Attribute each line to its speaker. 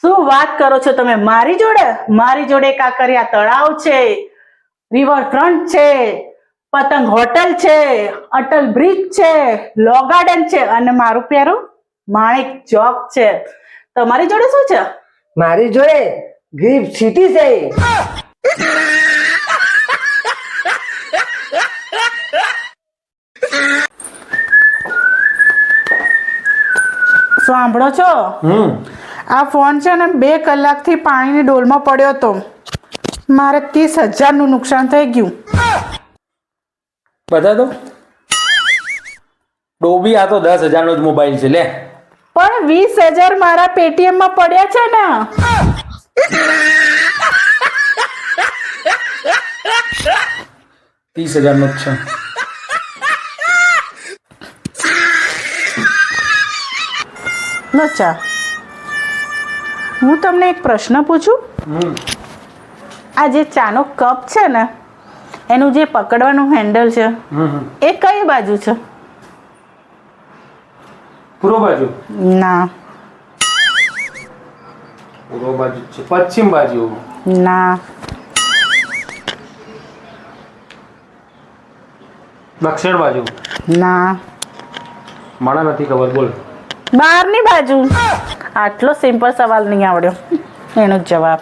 Speaker 1: શું વાત કરો છો તમે મારી જોડે? મારી જોડે કાંકરિયા તળાવ છે, રિવરફ્રન્ટ છે, પતંગ હોટલ છે, અટલ બ્રિજ છે, લો ગાર્ડન છે અને મારું પ્યારું માણેક ચોક છે. તમારી જોડે શું છે?
Speaker 2: મારી જોડે ગિફ્ટ સિટી છે.
Speaker 1: સાંભળો છો? આ ફોન છે ને 2 કલાકથી પાણીની ડોલમાં પડ્યો હતો. મારે 30,000નું નુકસાન થઈ ગયું.
Speaker 3: બધા તો ડોબી, આ તો 10,000નો જ મોબાઈલ છે લે.
Speaker 1: પણ 20,000 મારા પેટીએમ માં પડ્યા છે ને.
Speaker 3: 30,000નો જ છે.
Speaker 1: લચ્છા, હું તમને એક પ્રશ્ન પૂછું? આ જે ચાનો કપ છે ને એનું જે પકડવાનું હેન્ડલ છે એ કઈ બાજુ છે?
Speaker 3: પૂર્વ બાજુ?
Speaker 1: ના
Speaker 3: પૂર્વ બાજુ છે. પશ્ચિમ બાજુ?
Speaker 1: ના
Speaker 3: દક્ષિણ બાજુ?
Speaker 1: ના
Speaker 3: મને નથી ખબર, બોલ.
Speaker 1: બહારની બાજુ. આટલો સિમ્પલ સવાલ નહીં આવડ્યો, એનો જ જવાબ.